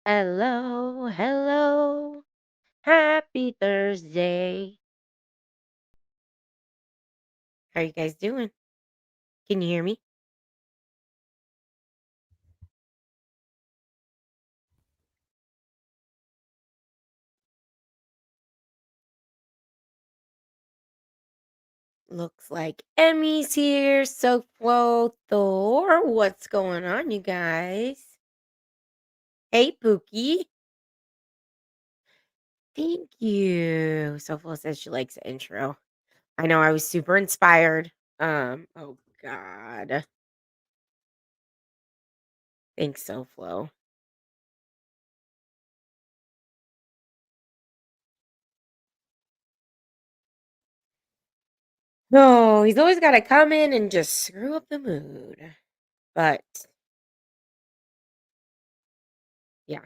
Hello, hello. Happy Thursday. How you guys doing? Can you hear me? Looks like Emmy's here. So, Flo, Thor, what's going on, you guys? Hey, Pookie. Thank you. So, Flo says she likes the intro. I know I was super inspired. Oh God. Thanks, so Flo. No, he's always got to come in and just screw up the mood. But yeah,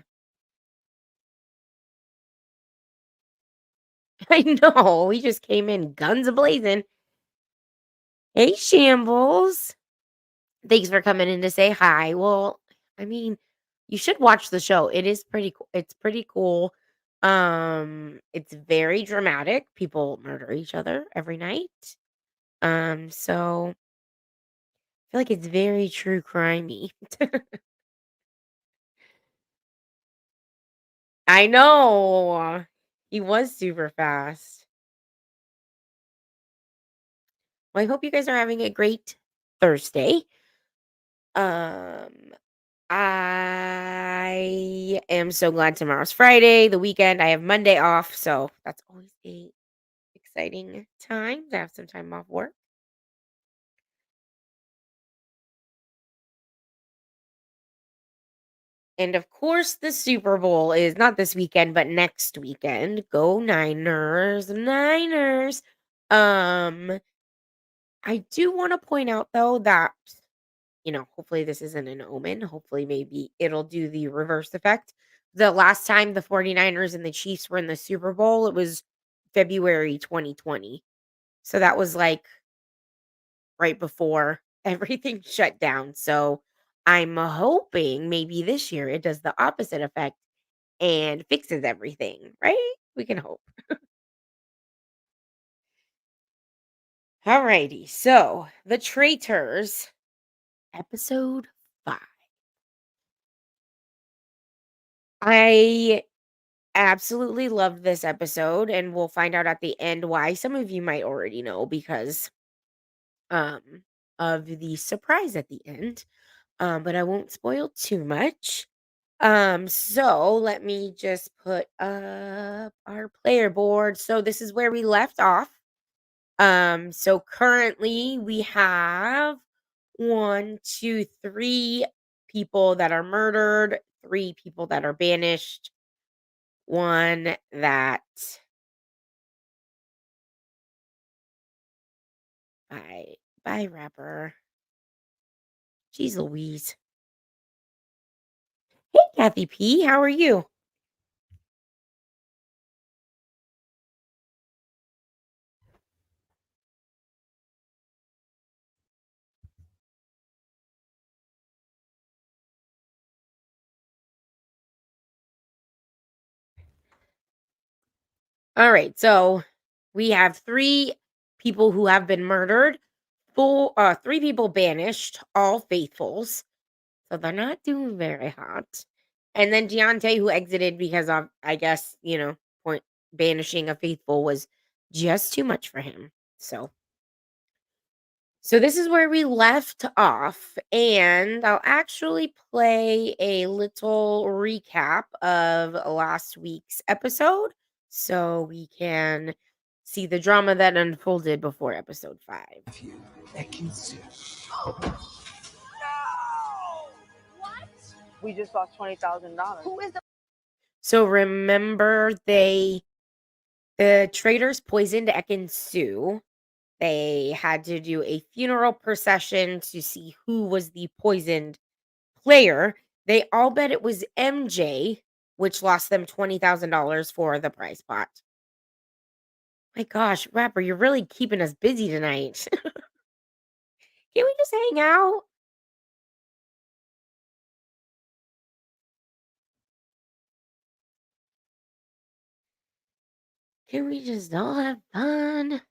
I know. He just came in guns a blazing. Hey, Shambles. Thanks for coming in to say hi. Well, I mean, you should watch the show. It is pretty cool. It's pretty cool. It's very dramatic. People murder each other every night. So I feel like it's very true crimey. I know. He was super fast. Well, I hope you guys are having a great Thursday. Um, I am so glad tomorrow's Friday, the weekend. I have Monday off, so that's always a exciting time to have some time off work. And of course, the Super Bowl is not this weekend, but next weekend. Go Niners, Niners. Um, I do want to point out though that hopefully this isn't an omen. Hopefully maybe it'll do the reverse effect. The last time the 49ers and the Chiefs were in the Super Bowl, it was February 2020. So that was like right before everything shut down. So I'm hoping maybe this year it does the opposite effect and fixes everything, right? We can hope. Alrighty. So the Traitors, episode 5. I absolutely loved this episode, and we'll find out at the end why. Some of you might already know because um of the surprise at the end. But I won't spoil too much. So let me just put up our player board. So this is where we left off. So currently we have one, two, three people that are murdered, three people that are banished, one that bye rapper. Jeez Louise. Hey Kathy P, how are you? All right, so we have three people who have been murdered, three people banished, all faithfuls. So they're not doing very hot. And then Deontay, who exited because of, I guess, point banishing a faithful was just too much for him. So this is where we left off, and I'll actually play a little recap of last week's episode so we can see the drama that unfolded before episode 5. We just lost $20,000. Who is the So remember the traitors poisoned Ekin Sue. They had to do a funeral procession to see who was the poisoned player. They all bet it was MJ, which lost them $20,000 for the prize pot. My gosh, rapper, you're really keeping us busy tonight. Can we just hang out? Can we just all have fun?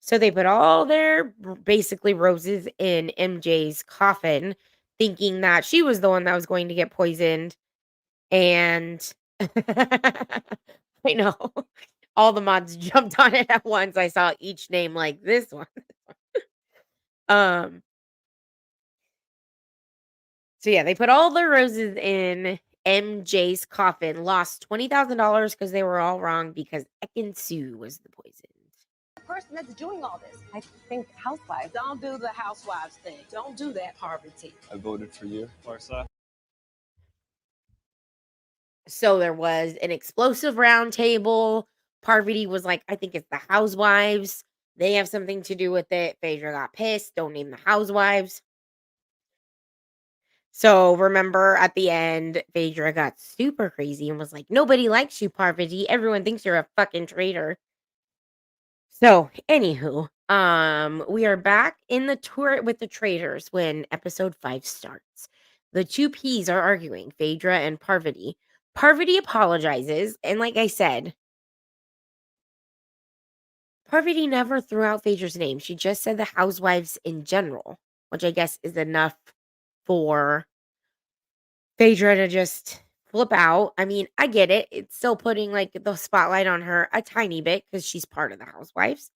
So they put all their basically roses in MJ's coffin, thinking that she was the one that was going to get poisoned. And I know all the mods jumped on it at once. I saw each name like this one. Um, so yeah, they put all the roses in MJ's coffin, lost $20,000 because they were all wrong because Ekin Sue was the poison. person that's doing all this? I think housewives. Don't do the housewives thing. Don't do that, Parvati. I voted for you, Larsa. So there was an explosive round table. Parvati was like, I think it's the housewives. They have something to do with it. Phaedra got pissed. Don't name the housewives. So remember at the end, Phaedra got super crazy and was like, nobody likes you, Parvati. Everyone thinks you're a fucking traitor. So, anywho, we are back in the tour with the traitors when episode 5 starts. The two P's are arguing, Phaedra and Parvati. Parvati apologizes, and like I said, Parvati never threw out Phaedra's name. She just said the housewives in general, which I guess is enough for Phaedra to just flip out. I mean, I get it. It's still putting like the spotlight on her a tiny bit because she's part of the housewives.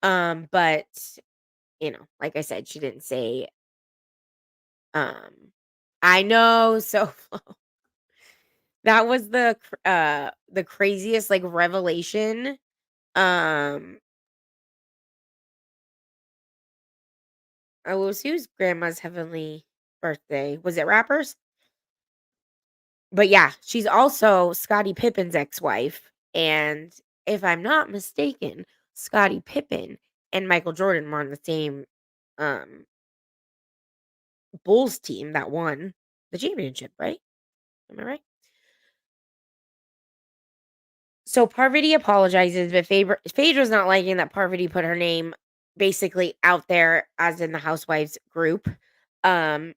But like I said, she didn't say, um, I know. So that was the craziest like revelation. Um, it was whose grandma's heavenly birthday? Was it rappers? But yeah, she's also Scottie Pippen's ex-wife. And if I'm not mistaken, Scottie Pippen and Michael Jordan were on the same um Bulls team that won the championship, right? Am I right? So Parvati apologizes, but Phaedra's not liking that Parvati put her name basically out there as in the housewives group. Um,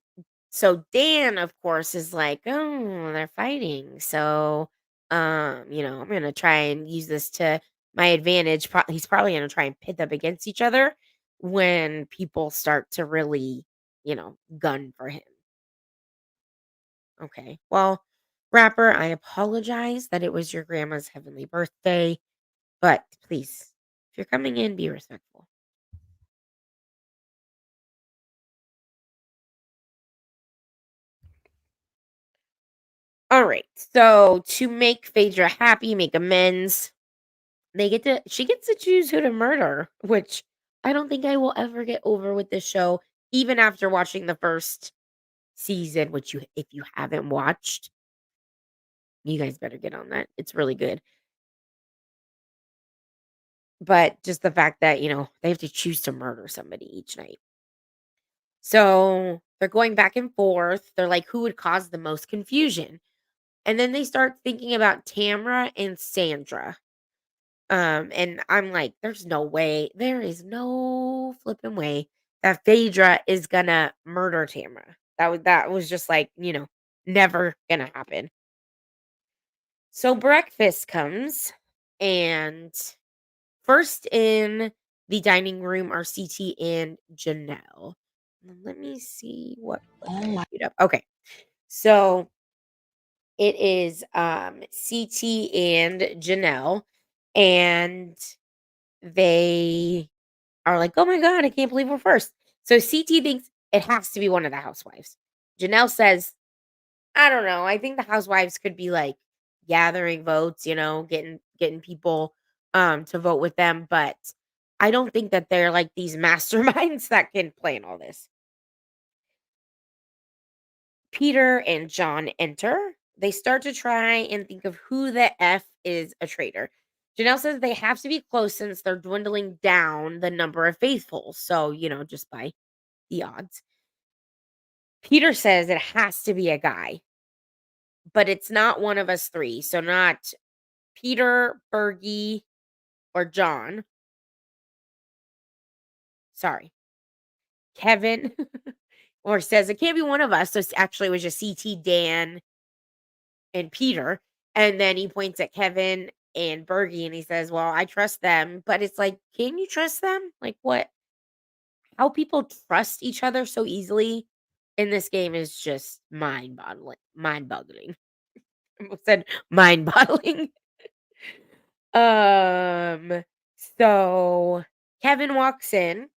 so Dan, of course, is like, oh, they're fighting. So, I'm gonna try and use this to my advantage. He's probably gonna try and pit them against each other when people start to really gun for him. Okay. Well, Rapper, I apologize that it was your grandma's heavenly birthday, but please, if you're coming in, be respectful. All right. So to make Phaedra happy, make amends, she gets to choose who to murder, which I don't think I will ever get over with this show, even after watching the first season, which if you haven't watched, you guys better get on that. It's really good. But just the fact that, they have to choose to murder somebody each night. So they're going back and forth. They're like, who would cause the most confusion? And then they start thinking about Tamra and Sandra. And I'm like, there's no way, there is no flipping way that Phaedra is gonna murder Tamra. That was just like, never gonna happen. So breakfast comes, and first in the dining room are CT and Janelle. Let me see what Oh I my. queued up. Okay. So it is CT and Janelle, and they are like, "Oh my god, I can't believe we're first." So CT thinks it has to be one of the housewives. Janelle says, "I don't know. I think the housewives could be like gathering votes, getting people to vote with them, but I don't think that they're like these masterminds that can plan all this." Peter and John enter. They start to try and think of who the F is a traitor. Janelle says they have to be close since they're dwindling down the number of faithfuls. So, just by the odds. Peter says it has to be a guy, but it's not one of us three. So, not Peter, Bergie, or John. Sorry, Kevin. Or says it can't be one of us. So, actually, it was just CT, Dan, and Peter, and then he points at Kevin and Bergie and he says, "Well, I trust them." But it's like, can you trust them? Like what? How people trust each other so easily in this game is just mind-boggling. Mind-boggling. I almost said mind-boggling. Um so Kevin walks in.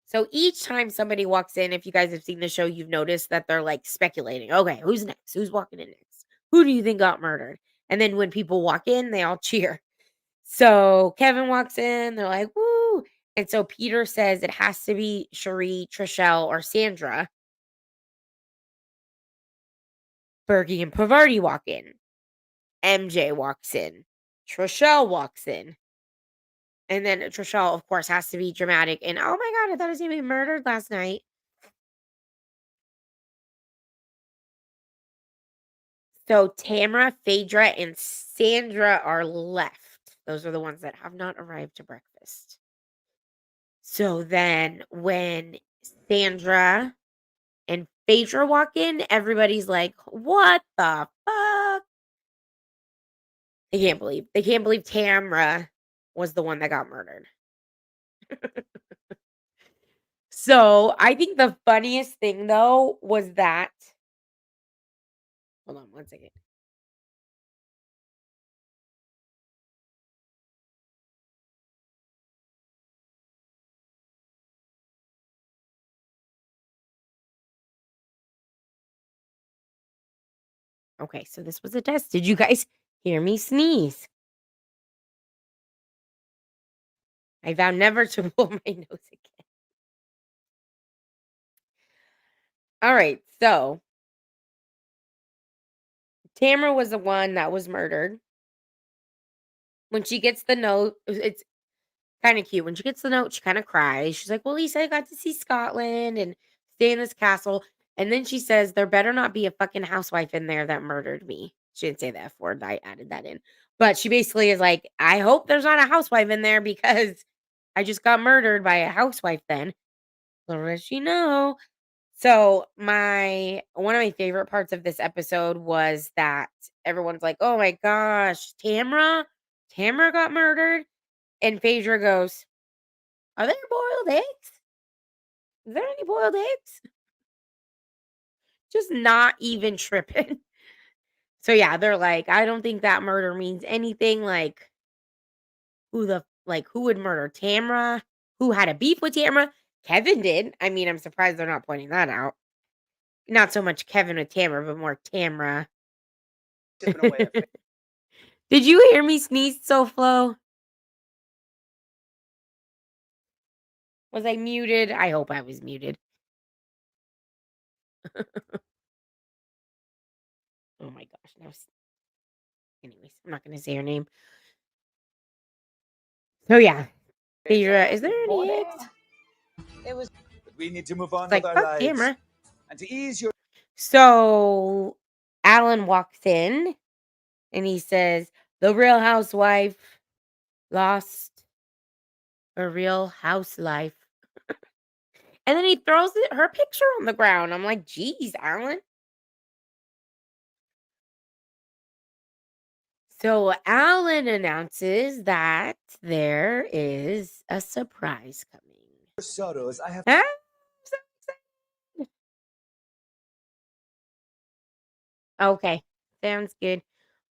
So each time somebody walks in, if you guys have seen the show, you've noticed that they're like speculating. Okay, who's next? Who's walking in next? Who do you think got murdered? And then when people walk in, they all cheer. So Kevin walks in, they're like, woo. And so Peter says it has to be Cherie, Trishelle, or Sandra. Bergie and Pavardi walk in. MJ walks in. Trishelle walks in. And then Trishelle, of course, has to be dramatic. And oh my God, I thought he was going to be murdered last night. So Tamara, Phaedra, and Sandra are left. Those are the ones that have not arrived to breakfast. So then when Sandra and Phaedra walk in, everybody's like, "What the fuck?" They can't believe Tamra was the one that got murdered. So I think the funniest thing though was that, hold on one second. Okay, so this was a test. Did you guys hear me sneeze? I vow never to blow my nose again. All right, so Tamara was the one that was murdered. When she gets the note, it's kind of cute. When she gets the note, she kind of cries. She's like, "Well, at least I got to see Scotland and stay in this castle." And then she says, "There better not be a fucking housewife in there that murdered me." She didn't say the F word. I added that in. But she basically is like, "I hope there's not a housewife in there because I just got murdered by a housewife then." Little does she know. So one of my favorite parts of this episode was that everyone's like, "Oh my gosh, Tamara got murdered." And Phaedra goes, "Are there boiled eggs?" Is there any boiled eggs? Just not even tripping. So, yeah, they're like, "I don't think that murder means anything." Like, who would murder Tamra? Who had a beef with Tamra? Kevin did. I mean, I'm surprised they're not pointing that out. Not so much Kevin with Tamra, but more Tamra. Did you hear me sneeze so Flo? Was I muted? I hope I was muted. Oh my gosh. Anyways, I'm not gonna say her name. So yeah. Phaedra, is there any eggs? It was But we need to move on It's with like, our fuck lives. Tamra. And to ease your So Alan walks in and he says, "The real housewife lost her real house life." And then he throws her picture on the ground. I'm like, geez, Alan. So Alan announces that there is a surprise coming. sorrows, I have Huh? So excited. Okay, sounds good.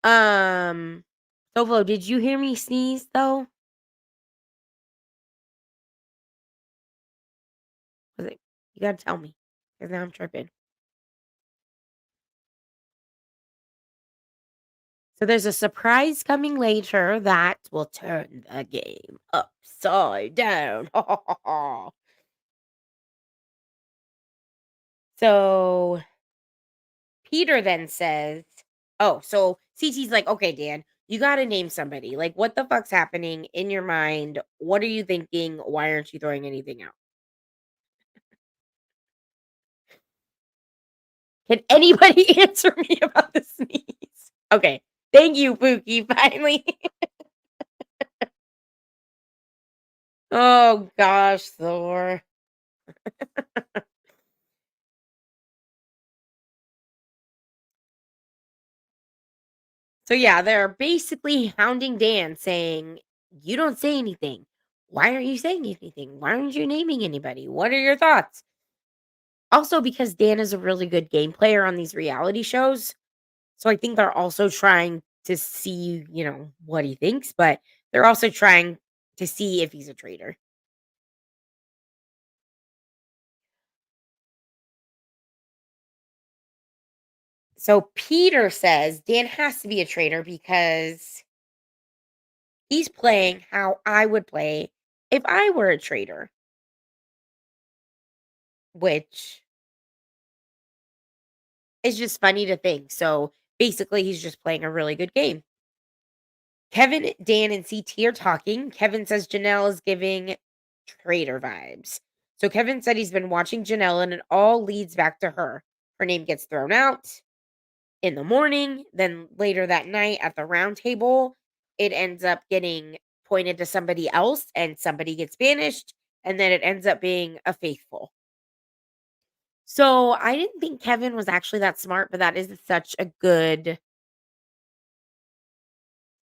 Solo, did you hear me sneeze though? Was it? You gotta tell me, because now I'm tripping. So there's a surprise coming later that will turn the game upside down. So Peter then says, "Oh, so CT's like, okay, Dan, you got to name somebody. Like, what the fuck's happening in your mind? What are you thinking? Why aren't you throwing anything out? Can anybody answer me about the sneeze?" Okay, thank you, Pookie. Finally. Oh gosh, Thor. So yeah, they're basically hounding Dan, saying, "You don't say anything. Why aren't you saying anything? Why aren't you naming anybody? What are your thoughts?" Also, because Dan is a really good game player on these reality shows, so I think they're also trying to see, what he thinks, but they're also trying to see if he's a traitor. So Peter says Dan has to be a traitor because he's playing how I would play if I were a traitor, which is just funny to think. So basically, he's just playing a really good game. Kevin, Dan, and CT are talking. Kevin says Janelle is giving traitor vibes. So Kevin said he's been watching Janelle and it all leads back to her. Her name gets thrown out in the morning. Then later that night at the round table, it ends up getting pointed to somebody else and somebody gets banished. And then it ends up being a faithful. So I didn't think Kevin was actually that smart, but that is such a good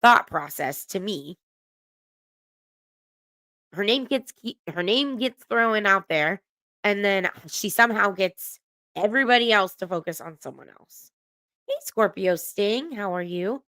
thought process to me. Her name gets thrown out there, and then she somehow gets everybody else to focus on someone else. Hey, Scorpio Sting, how are you?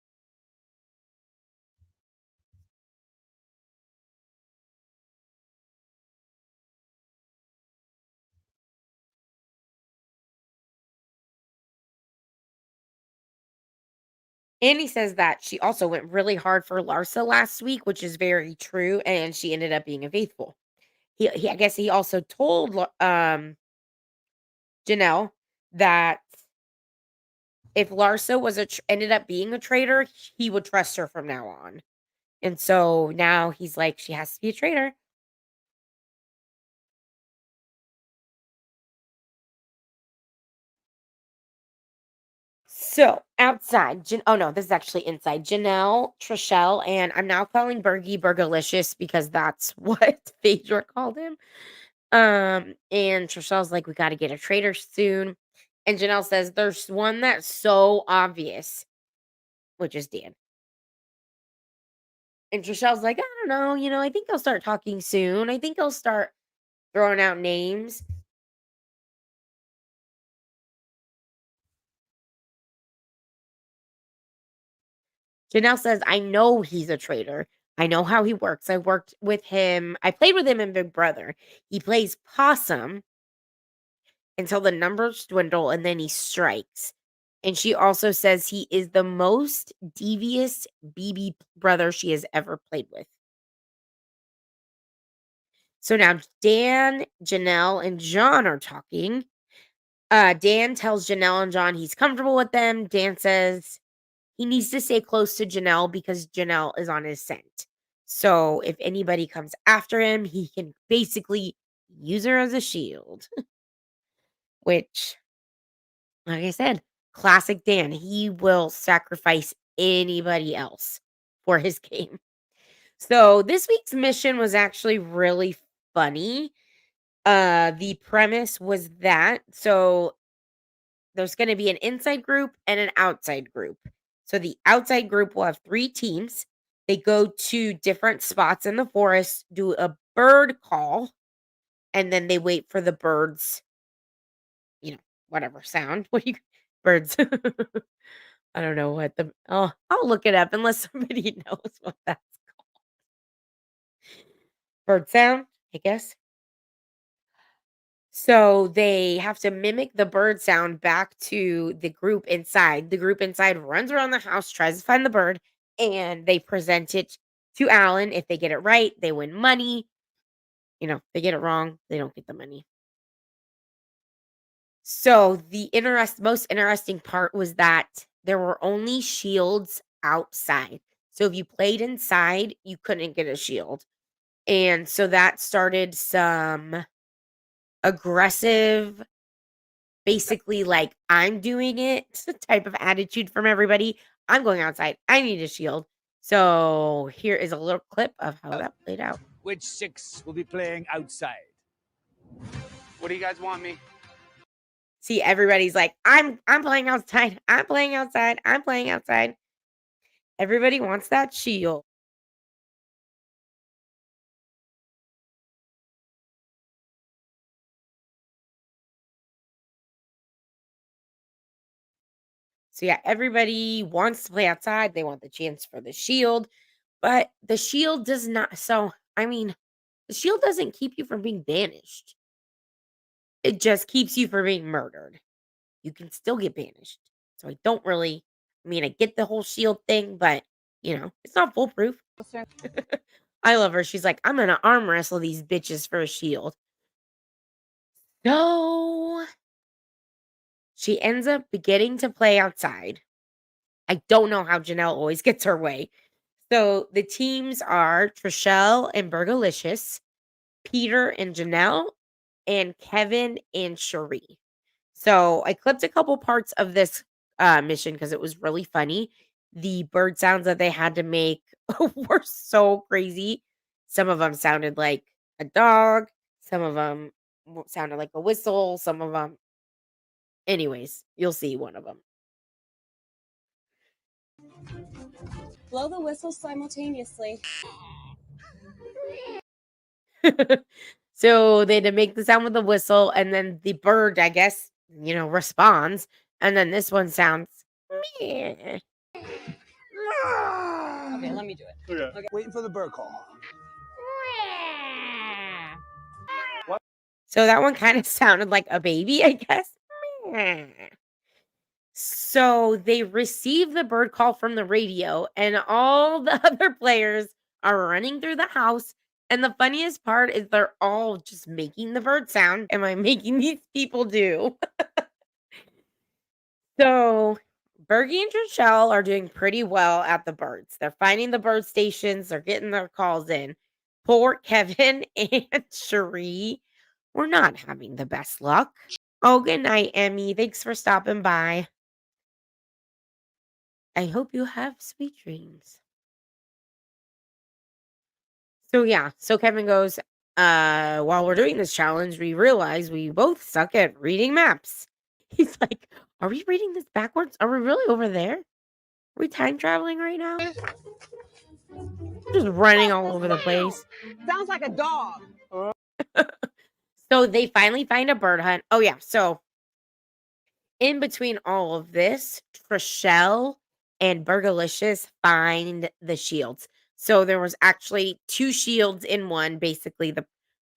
Annie says that she also went really hard for Larsa last week, which is very true, and she ended up being a faithful. I guess he also told Janelle that if Larsa ended up being a traitor, he would trust her from now on. And so now he's like, she has to be a traitor. So outside, oh no, this is actually inside. Janelle, Trishelle, and I'm now calling Bergie Burgalicious because that's what Phaedra called him. And Trishelle's like, we got to get a traitor soon. And Janelle says, there's one that's so obvious, which is Dan. And Trishelle's like, I don't know, I think he'll start talking soon. I think he'll start throwing out names. Janelle says, I know he's a traitor. I know how he works. I worked with him. I played with him in Big Brother. He plays possum until the numbers dwindle and then he strikes. And she also says he is the most devious BB brother she has ever played with. So now Dan, Janelle, and John are talking. Dan tells Janelle and John he's comfortable with them. Dan says he needs to stay close to Janelle because Janelle is on his scent. So if anybody comes after him, he can basically use her as a shield. Which, like I said, classic Dan. He will sacrifice anybody else for his game. So this week's mission was actually really funny. The premise was that there's going to be an inside group and an outside group. So the outside group will have 3 teams. They go to different spots in the forest, do a bird call, and then they wait for the birds, whatever sound. What do you birds? I don't know what I'll look it up unless somebody knows what that's bird sound, I guess. So they have to mimic the bird sound back to the group inside. The group inside runs around the house, tries to find the bird, and they present it to Alan. If they get it right, they win money. If they get it wrong, they don't get the money. So the most interesting part was that there were only shields outside. So if you played inside, you couldn't get a shield. And so that started some aggressive, basically like I'm doing it type of attitude from everybody. I'm going outside. I need a shield. So here is a little clip of how that played out. Which 6 will be playing outside? What do you guys want me? See, everybody's like, I'm playing outside. I'm playing outside. I'm playing outside. Everybody wants that shield. So yeah, everybody wants to play outside. They want the chance for the shield, but the shield does not. The shield doesn't keep you from being banished. It just keeps you from being murdered. You can still get banished. So I don't really, I get the whole shield thing, but it's not foolproof. I love her. She's like, I'm gonna arm wrestle these bitches for a shield. No. She ends up getting to play outside. I don't know how Janelle always gets her way. So the teams are Trishelle and Burgalicious, Peter and Janelle, and Kevin and Cherie. So I clipped a couple parts of this mission because it was really funny. The bird sounds that they had to make were so crazy. Some of them sounded like a dog. Some of them sounded like a whistle. Some of them. Anyways, you'll see one of them. Blow the whistle simultaneously. So they had to make the sound with the whistle, and then the bird, I guess, responds. And then this one sounds meh. Okay, let me do it. Okay. Waiting for the bird call. What? So that one kind of sounded like a baby, I guess. So they receive the bird call from the radio, and all the other players are running through the house. And the funniest part is they're all just making the bird sound. Am I making these people do? So Bergie and Trishelle are doing pretty well at the birds. They're finding the bird stations. They're getting their calls in. Poor Kevin and Cherie were not having the best luck. Oh, good night, Emmy. Thanks for stopping by. I hope you have sweet dreams. So yeah, so Kevin goes, while we're doing this challenge, we realize we both suck at reading maps. He's like, are we reading this backwards? Are we really over there? Are we time traveling right now? Just running all over the place. Sounds like a dog. So they finally find a bird hunt. Oh yeah, so in between all of this, Trishelle and Burgalicious find the shields. So there was actually 2 shields in one. Basically,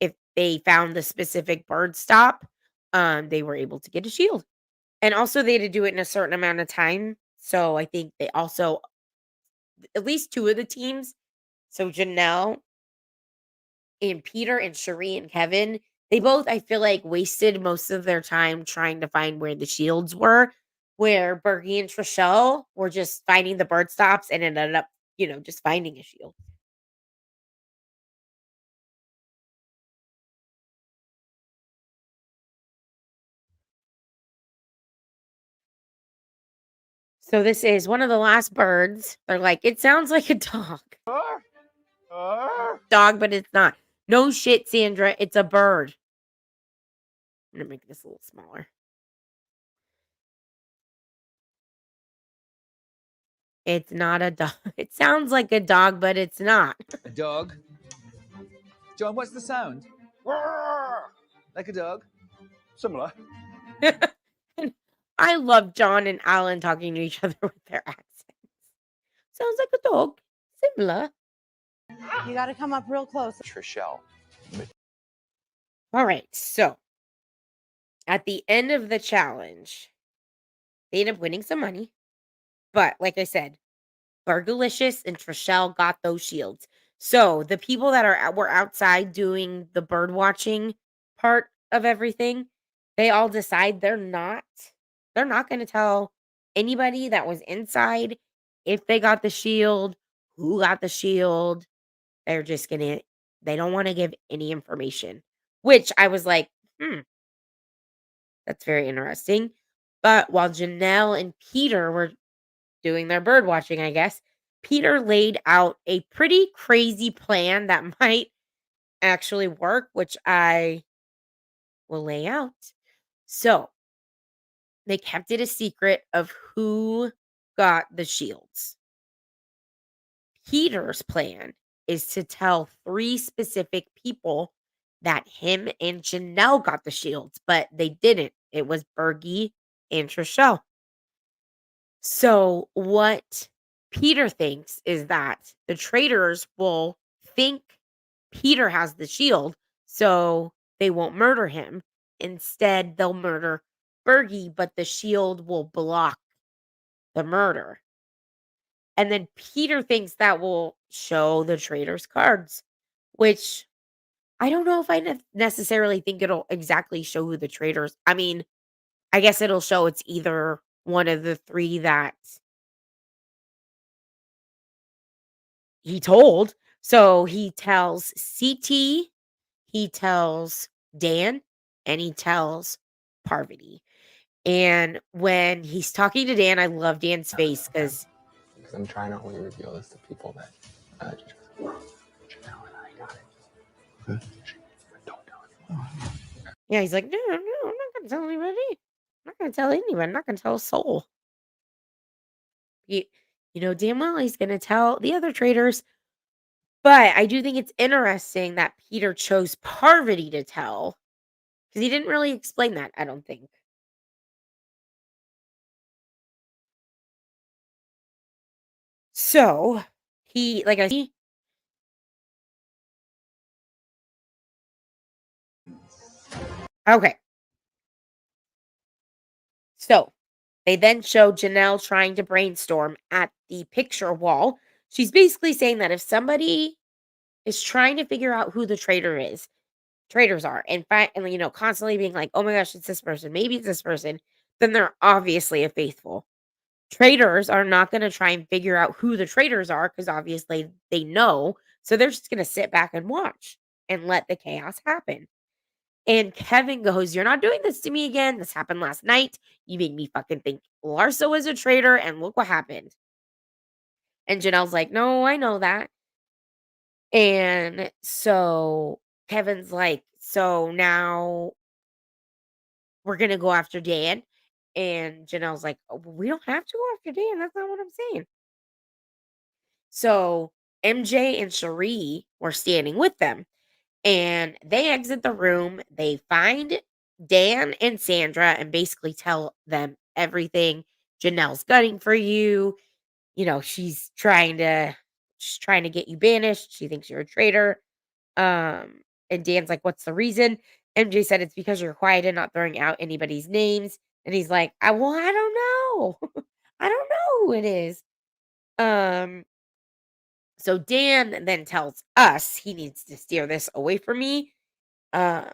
if they found the specific bird stop, they were able to get a shield. And also they had to do it in a certain amount of time. So I think they also at least 2 of the teams, so Janelle and Peter and Cherie and Kevin, they both, I feel like, wasted most of their time trying to find where the shields were, where Bergie and Trishelle were just finding the bird stops and ended up, just finding a shield. So this is one of the last birds. They're like, it sounds like a dog. Dog, but it's not. No shit, Sandra. It's a bird. I'm gonna make this a little smaller. It's not a dog. It sounds like a dog, but it's not. A dog. John, what's the sound? Like a dog? Similar. I love John and Alan talking to each other with their accents. Sounds like a dog. Similar. You got to come up real close. Trishelle. All right. So at the end of the challenge, they end up winning some money. But like I said, Burgalicious and Trishelle got those shields. So the people that were outside doing the bird watching part of everything, they all decide they're not going to tell anybody that was inside if they got the shield, who got the shield. They're just going to they don't want to give any information, which I was like, that's very interesting. But while Janelle and Peter were doing their bird watching, I guess, Peter laid out a pretty crazy plan that might actually work, which I will lay out. So they kept it a secret of who got the shields. Peter's plan is to tell 3 specific people that him and Janelle got the shields, but they didn't. It was Bergie and Trishelle. So what Peter thinks is that the traitors will think Peter has the shield, so they won't murder him. Instead, they'll murder Bergie, but the shield will block the murder. And then Peter thinks that will show the traitors' cards, which I don't know if I necessarily think it'll exactly show who the traitors. I mean, I guess it'll show it's either one of the 3 that he told. So he tells CT, he tells Dan, and he tells Parvati. And when he's talking to Dan, I love Dan's face because I'm trying to only reveal this to people that Janelle and I got it. But don't tell anyone. yeah, he's like, no, I'm not gonna tell anybody. I'm not gonna tell anyone. I'm not gonna tell a soul. You, damn well he's gonna tell the other traders. But I do think it's interesting that Peter chose Parvati to tell because he didn't really explain that, I don't think. So he, like I said, okay. So they then show Janelle trying to brainstorm at the picture wall. She's basically saying that if somebody is trying to figure out who the traitors are, and constantly being like, oh my gosh, it's this person, maybe it's this person, then they're obviously a faithful. Traitors are not going to try and figure out who the traitors are because obviously they know. So they're just going to sit back and watch and let the chaos happen. And Kevin goes, you're not doing this to me again. This happened last night. You made me fucking think Larsa was a traitor, and look what happened. And Janelle's like, no, I know that. And so Kevin's like, so now we're going to go after Dan. And Janelle's like, oh, we don't have to go after Dan. That's not what I'm saying. So MJ and Cherie were standing with them. And they exit the room. They find Dan and Sandra and basically tell them everything. Janelle's gunning for you. she's trying to get you banished. She thinks you're a traitor. And Dan's like, "What's the reason?" MJ said, "It's because you're quiet and not throwing out anybody's names." And he's like, I don't know. I don't know who it is." Um, so Dan then tells us he needs to steer this away from me. Um,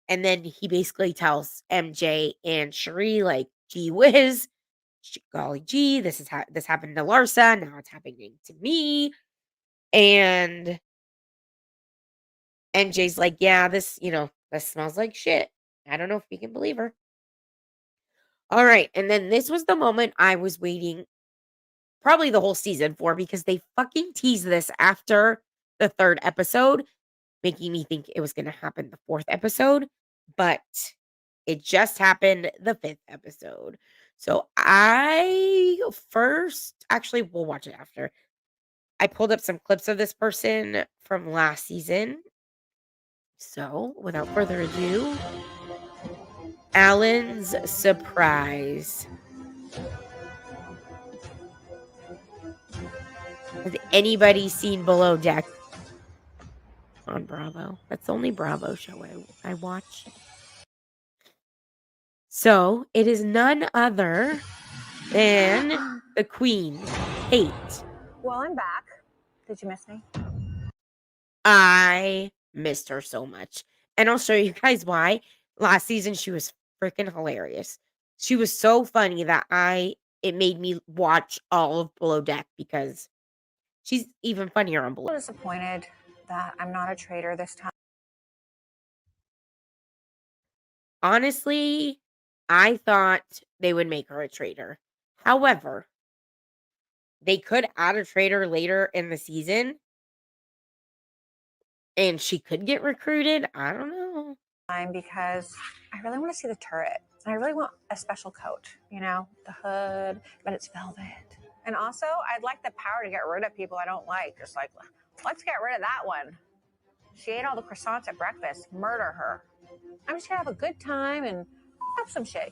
and then he basically tells MJ and Cherie, like, "Gee whiz, golly gee, this happened to Larsa. Now it's happening to me." And MJ's like, "Yeah, this smells like shit. I don't know if we can believe her." All right. And then this was the moment I was waiting probably the whole season for, because they fucking teased this after the third episode, making me think it was going to happen the fourth episode. But it just happened the fifth episode. So actually, we'll watch it after. I pulled up some clips of this person from last season. So without further ado, Alan's surprise. Has anybody seen Below Deck on Bravo? That's the only Bravo show I watch. So it is none other than the Queen, Kate. Well, I'm back. Did you miss me? I missed her so much. And I'll show you guys why. Last season, she was freaking hilarious. She was so funny that it made me watch all of Below Deck, because she's even funnier on Below. I'm disappointed that I'm not a traitor this time. Honestly, I thought they would make her a traitor. However, they could add a traitor later in the season, and she could get recruited. I don't know. Because I really want to see the turret. And I really want a special coat, the hood, but it's velvet. And also, I'd like the power to get rid of people I don't like. Just like, let's get rid of that one. She ate all the croissants at breakfast. Murder her. I'm just gonna have a good time and up some shit,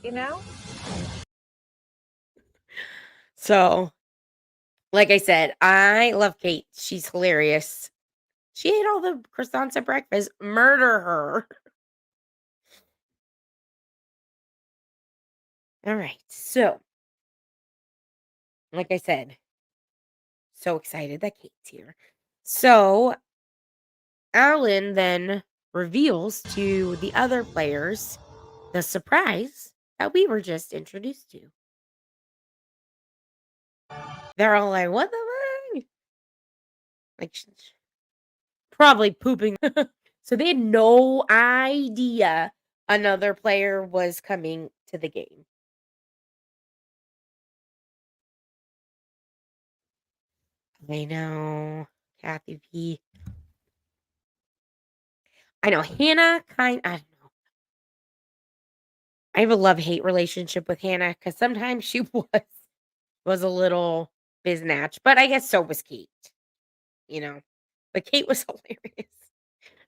So, like I said, I love Kate. She's hilarious. She ate all the croissants at breakfast. Murder her. All right. So, like I said, so excited that Kate's here. So, Alan then reveals to the other players the surprise that we were just introduced to. They're all like, "What the fuck?" Like, probably pooping. So they had no idea another player was coming to the game. I know, Kathy P. I know Hannah I don't know. I have a love-hate relationship with Hannah, because sometimes she was a little biznatch, but I guess so was Kate, you know. But Kate was hilarious.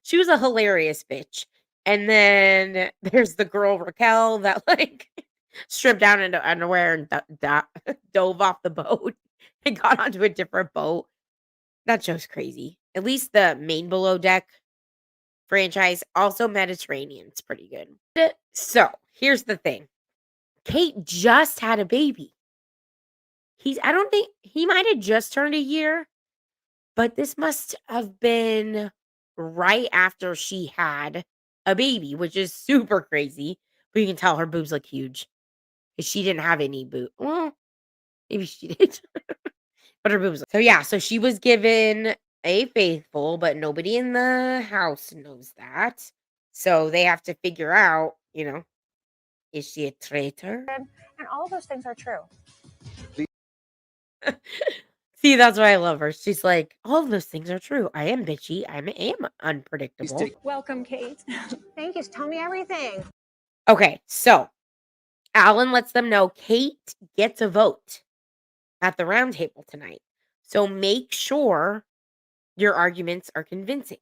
She was a hilarious bitch. And then there's the girl Raquel that like stripped down into underwear and dove off the boat and got onto a different boat. That show's crazy. At least the main Below Deck franchise, also Mediterranean, it's pretty good. So here's the thing. Kate just had a baby. I don't think he might have just turned a year, but this must have been right after she had a baby, which is super crazy. But you can tell her boobs look huge, because she didn't have any boob. Well, maybe she did, but her boobs. So yeah, so she was given a faithful, but nobody in the house knows that. So they have to figure out, is she a traitor? And all of those things are true. See, that's why I love her. She's like, all of those things are true. I am bitchy. I am unpredictable. Welcome, Kate. Thank you. Tell me everything. Okay, so Alan lets them know Kate gets a vote at the round table tonight. So make sure your arguments are convincing.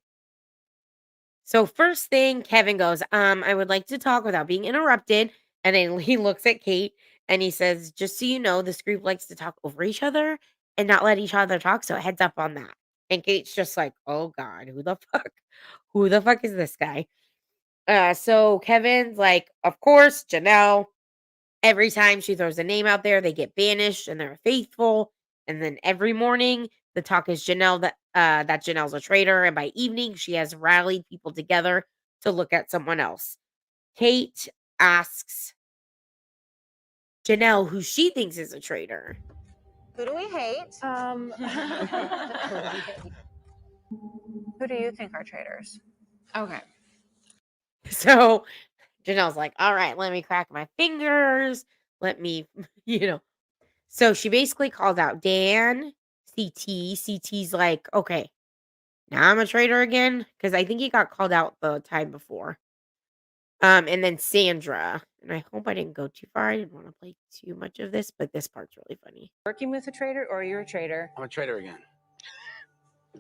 So first thing, Kevin goes, I would like to talk without being interrupted. And then he looks at Kate and he says, "Just so you know, this group likes to talk over each other and not let each other talk, so heads up on that. And Kate's just like, "Oh god, who the fuck? Who the fuck is this guy?" So Kevin's like, "Of course, Janelle." Every time she throws a name out there, they get banished and they're faithful. And then every morning, the talk is that Janelle's a traitor, and by evening, she has rallied people together to look at someone else. Kate asks Janelle who she thinks is a traitor. Who do we hate? Who do you think are traitors? Okay. So Janelle's like, "All right, let me crack my fingers. Let me, you know." So she basically called out Dan, CT. CT's like, "Okay, now I'm a traitor again," because I think he got called out the time before. And then Sandra, and I hope I didn't go too far. I didn't want to play too much of this, but this part's really funny. Working with a traitor, or you're a traitor? I'm a traitor again.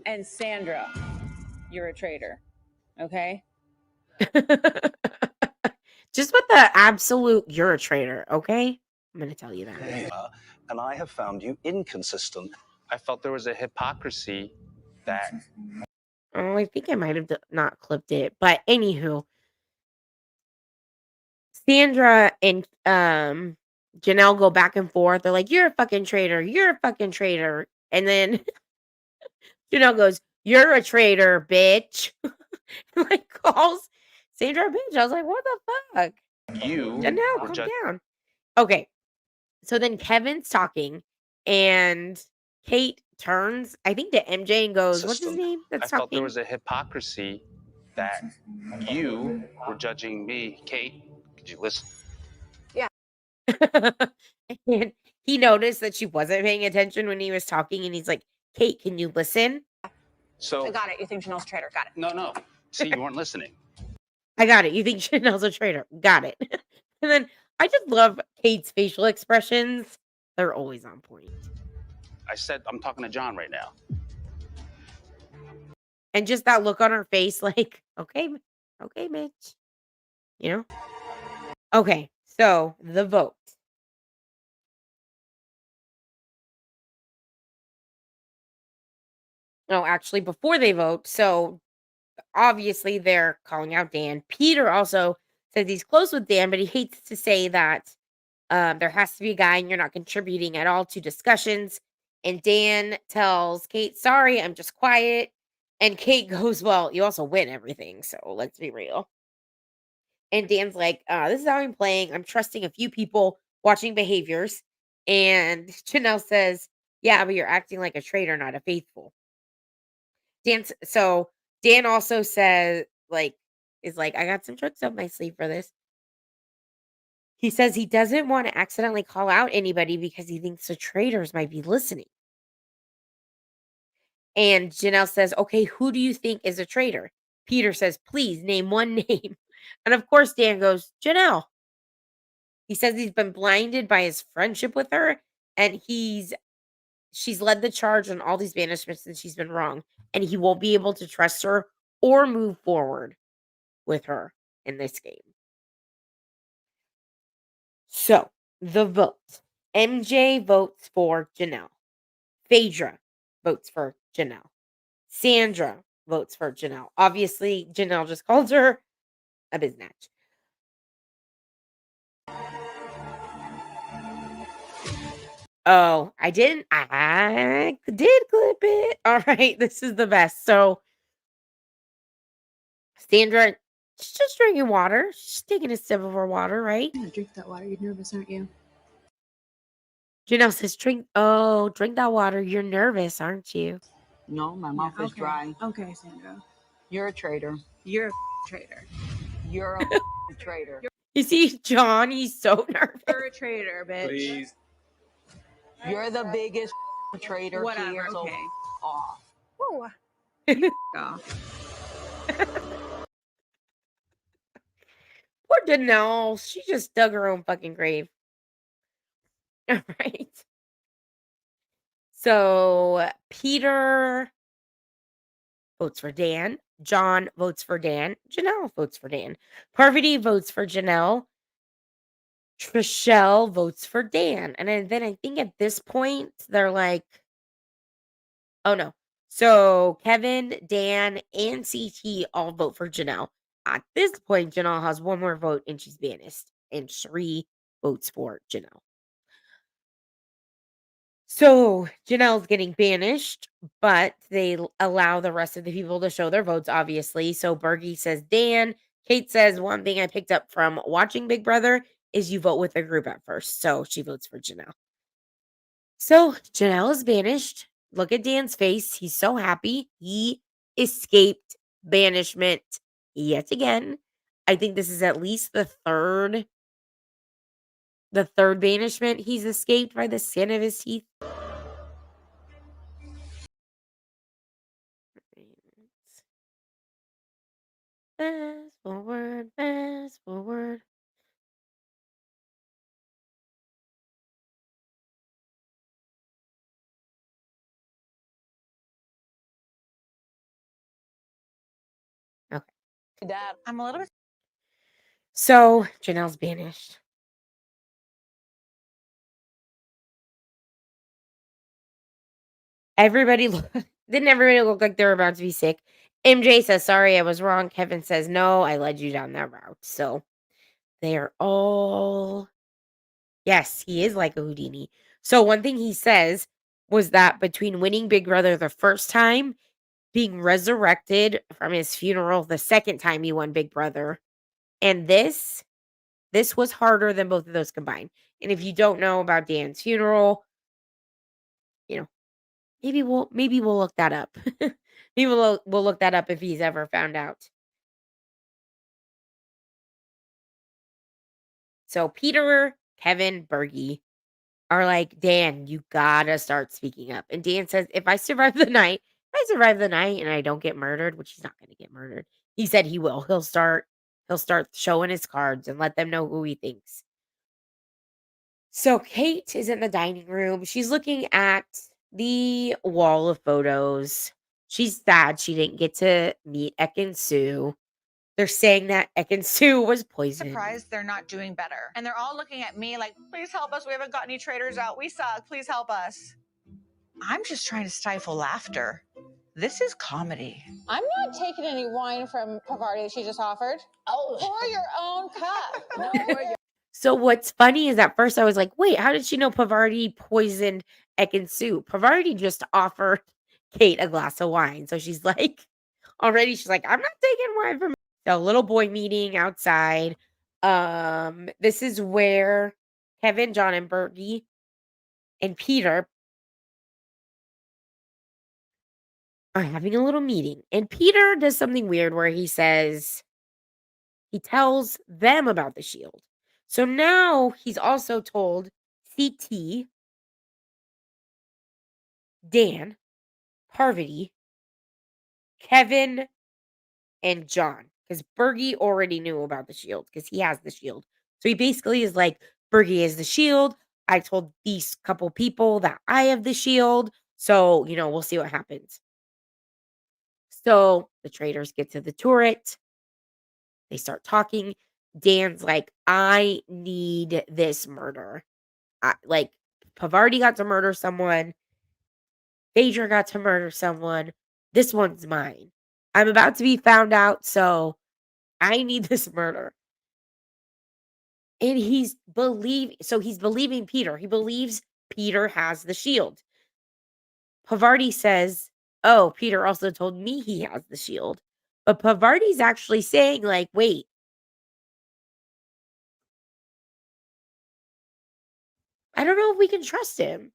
And Sandra, you're a traitor. Okay? Just with the absolute, "You're a traitor," okay? I'm gonna tell you that. And I have found you inconsistent. I felt there was a hypocrisy that Oh, I think I might have not clipped it, but anywho, Sandra and Janelle go back and forth. They're like, "You're a fucking traitor. You're a fucking traitor." And then Janelle goes, "You're a traitor, bitch." Like calls Sandra a bitch. I was like, "What the fuck?" you Janelle, were calm just down. Okay. So then Kevin's talking and Kate turns, I think, to MJ and goes, "What's his System. name I that's felt there talking?" was a hypocrisy that you were judging me. Kate, could you listen? And he noticed that she wasn't paying attention when he was talking, and he's like, "Kate, can you listen?" So I got it. You think Janelle's a traitor? Got it. no. See, you weren't listening. "I got it. You think Chanel's a traitor? Got it." And then I just love Kate's facial expressions. They're always on point. I said I'm talking to John right now. And just that look on her face, like, "Okay, okay, bitch." You know? Okay, so the vote. No, actually, before they vote, so obviously they're calling out Dan. Peter also says he's close with Dan, but he hates to say that there has to be a guy and you're not contributing at all to discussions. And Dan tells Kate, "Sorry, I'm just quiet." And Kate goes, "Well, you also win everything, so let's be real." And Dan's like, "This is how I'm playing. I'm trusting a few people, watching behaviors." And Janelle says, "Yeah, but you're acting like a traitor, not a faithful." So Dan also says, like, is like, "I got some tricks up my sleeve for this." He says he doesn't want to accidentally call out anybody because he thinks the traitors might be listening. And Janelle says, "Okay, who do you think is a traitor?" Peter says, "Please name one name." And of course, Dan goes, "Janelle." He says he's been blinded by his friendship with her, and she's led the charge on all these banishments and she's been wrong. And he won't be able to trust her or move forward with her in this game. So the vote. MJ votes for Janelle. Phaedra votes for Janelle. Sandra votes for Janelle. Obviously, Janelle just called her a biznatch. Oh, I didn't. I did clip it. All right, this is the best. So Sandra, she's just drinking water. She's taking a sip of her water, right? I'm gonna drink that water. You're nervous, aren't you? Janelle says, drink that water. You're nervous, aren't you?" No, my mouth is dry. Okay, Sandra. You're a traitor. You're a traitor. You're a traitor. You see, John, he's so nervous. You're a traitor, bitch. Please. You're the biggest traitor Whatever, here. So okay. off. Woo. Poor Janelle. She just dug her own fucking grave. All right. So Peter votes for Dan. John votes for Dan. Janelle votes for Dan. Parvati votes for Janelle. Trishelle votes for Dan. And then I think at this point, they're like, Oh, no. So Kevin, Dan, and CT all vote for Janelle. At this point, Janelle has one more vote and she's banished, and 3 votes for Janelle. So Janelle's getting banished, but they allow the rest of the people to show their votes, obviously. So Bergie says Dan. Kate says, one thing I picked up from watching Big Brother is you vote with the group at first. So she votes for Janelle. So Janelle is banished. Look at Dan's face. He's so happy. He escaped banishment yet again. I think this is at least the third banishment he's escaped by the skin of his teeth. Fast forward, fast forward. Okay. Dad, I'm a little bit. So Janelle's banished. Everybody didn't everybody look like they were about to be sick? MJ says, sorry, I was wrong. Kevin says, no, I led you down that route. So they are all, yes, he is like a Houdini. So one thing he says was that between winning Big Brother the first time, being resurrected from his funeral the second time he won Big Brother, and this was harder than both of those combined. And if you don't know about Dan's funeral, you know, maybe we'll look that up. Maybe we'll look that up if he's ever found out. So Peter, Kevin, Bergie are like, Dan, you gotta start speaking up. And Dan says, if I survive the night, and I don't get murdered, which he's not gonna get murdered. He said he will. He'll start showing his cards and let them know who he thinks. So Kate is in the dining room. She's looking at the wall of photos. She's sad she didn't get to meet Ekin Sue. They're saying that Ekin Sue was poisoned. Surprised they're not doing better. And they're all looking at me like, please help us. We haven't got any traitors out. We suck. Please help us. I'm just trying to stifle laughter. This is comedy. I'm not taking any wine from Pavardi that she just offered. Oh, pour your own cup. So what's funny is at first I was like, wait, how did she know Pavardi poisoned Ekin Sue? Pavardi just offered Kate a glass of wine. So she's like, already she's like, I'm not taking wine from the little boy meeting outside. This is where Kevin, John, and Bertie and Peter are having a little meeting. And Peter does something weird where he tells them about the shield. So now he's also told CT, Dan, Parvati, Kevin, and John. Because Bergie already knew about the shield because he has the shield. So he basically is like, Bergie is the shield. I told these couple people that I have the shield. So, we'll see what happens. So the traitors get to the turret. They start talking. Dan's like, I need this murder. Pavardi got to murder someone. Phaedra got to murder someone. This one's mine. I'm about to be found out, so I need this murder. And he's believing Peter. He believes Peter has the shield. Pavardi says, oh, Peter also told me he has the shield. But Pavardi's actually saying, like, wait, I don't know if we can trust him.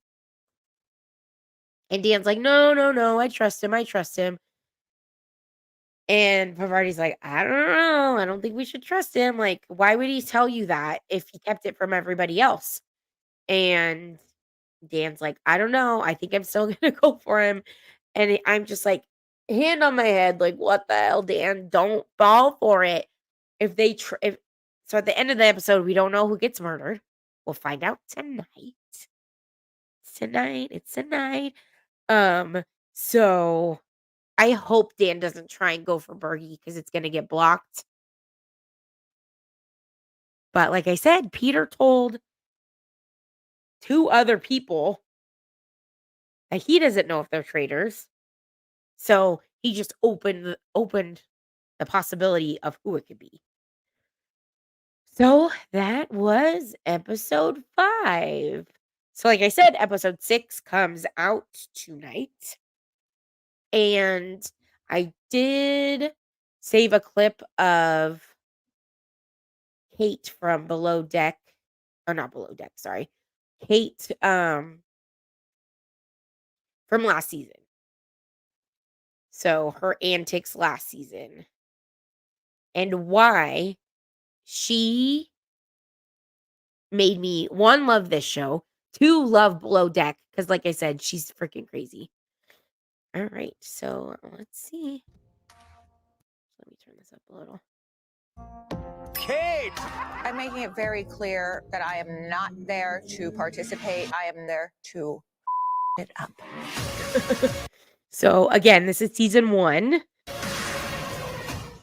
And Dan's like, no, no, no, I trust him. And Pavardi's like, I don't know. I don't think we should trust him. Like, why would he tell you that if he kept it from everybody else? And Dan's like, I don't know. I think I'm still going to go for him. And I'm just like, hand on my head, like, what the hell, Dan? Don't fall for it. So at the end of the episode, we don't know who gets murdered. We'll find out tonight. It's tonight. So I hope Dan doesn't try and go for Bergie because it's gonna get blocked. But like I said, Peter told 2 other people that he doesn't know if they're traitors. So he just opened the possibility of who it could be. So that was episode 5. So like I said, episode 6 comes out tonight. And I did save a clip of Kate from Below Deck. Or not Below Deck, sorry. Kate from last season. So her antics last season. And why she made me, 1, love this show, 2, love Below Deck, because like I said, she's freaking crazy. All right, so let's see. Let me turn this up a little. Kate! I'm making it very clear that I am not there to participate. I am there to it up. So again, this is season 1.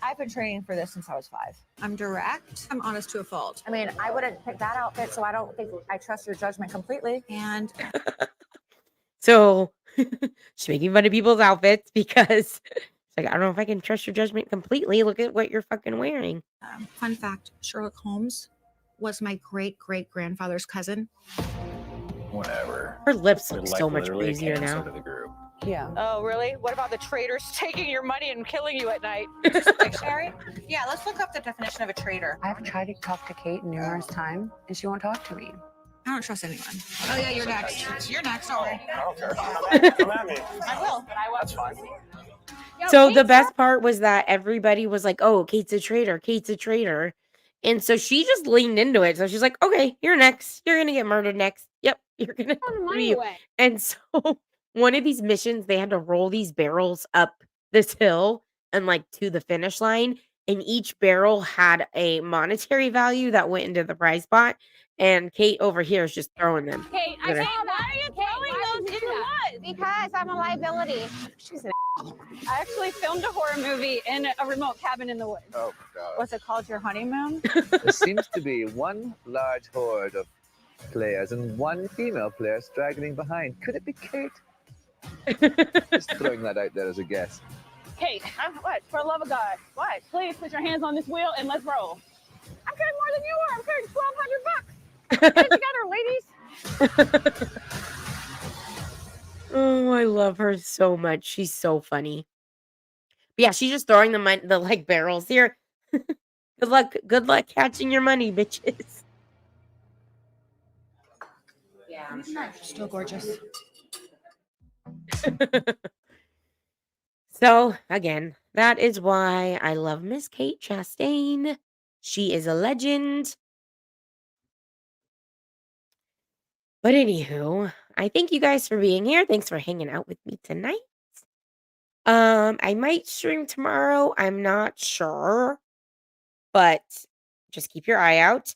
I've been training for this since I was 5. I'm direct. I'm honest to a fault. I mean, I wouldn't pick that outfit, so I don't think I trust your judgment completely. And So she's making fun of people's outfits because it's like, I don't know if I can trust your judgment completely. Look at what you're fucking wearing. fun fact, Sherlock Holmes was my great-great-grandfather's cousin. Whatever. Her lips We're look like so much literally a crazier cancer now. to the group. Yeah. Oh, really? What about the traitors taking your money and killing you at night? Dictionary? Yeah, let's look up the definition of a traitor. I've tried to talk to Kate numerous times, and she won't talk to me. I don't trust anyone. Oh yeah, you're next. You're next. Sorry. I don't care. Come at me. I will. That's fine. So the best part was that everybody was like, "Oh, Kate's a traitor. Kate's a traitor." And so she just leaned into it. So she's like, "Okay, you're next. You're going to get murdered next. Yep, you're going to be you." And so one of these missions, they had to roll these barrels up this hill and like to the finish line, and each barrel had a monetary value that went into the prize pot. And Kate over here is just throwing them. Kate, I Gonna- saw that. Are you throwing those into what? Because I'm a liability. She's an I actually filmed a horror movie in a remote cabin in the woods. Oh, God. What's it called? Your honeymoon? There seems to be one large horde of players and one female player straggling behind. Could it be Kate? Just throwing that out there as a guess. Kate, what? For the love of God, what? Please put your hands on this wheel and let's roll. I'm carrying more than you are. I'm carrying $1,200. Get it together, ladies. Oh, I love her so much. She's so funny. But yeah, she's just throwing the like barrels here. Good luck catching your money, bitches. Yeah, still gorgeous. So again, that is why I love Miss Kate Chastain. She is a legend. But anywho, I thank you guys for being here. Thanks for hanging out with me tonight. I might stream tomorrow. I'm not sure, but just keep your eye out.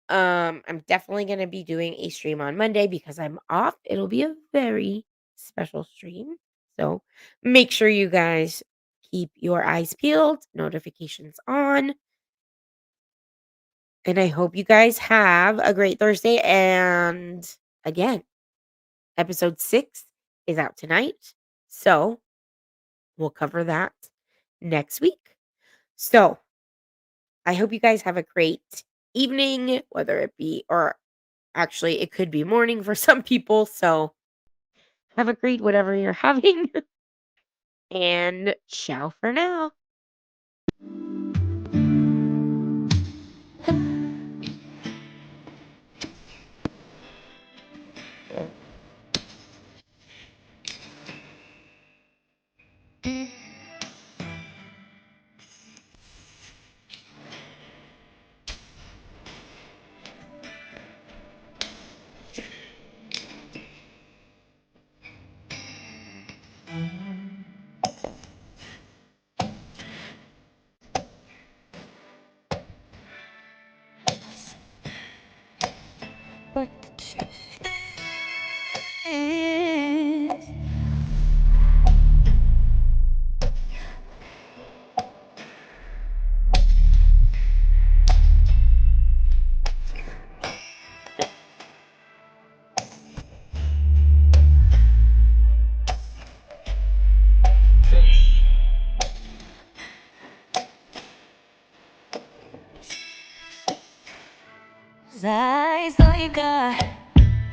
I'm definitely going to be doing a stream on Monday because I'm off. It'll be a very special stream. So make sure you guys keep your eyes peeled, notifications on. And I hope you guys have a great Thursday. And again, episode 6 is out tonight. So we'll cover that next week. So I hope you guys have a great evening, whether it be, or actually, it could be morning for some people. So have a great whatever you're having. And ciao for now. But the truth is,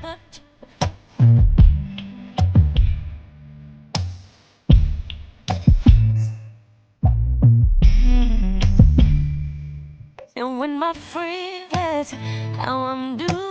And when my friend asks how I'm doing,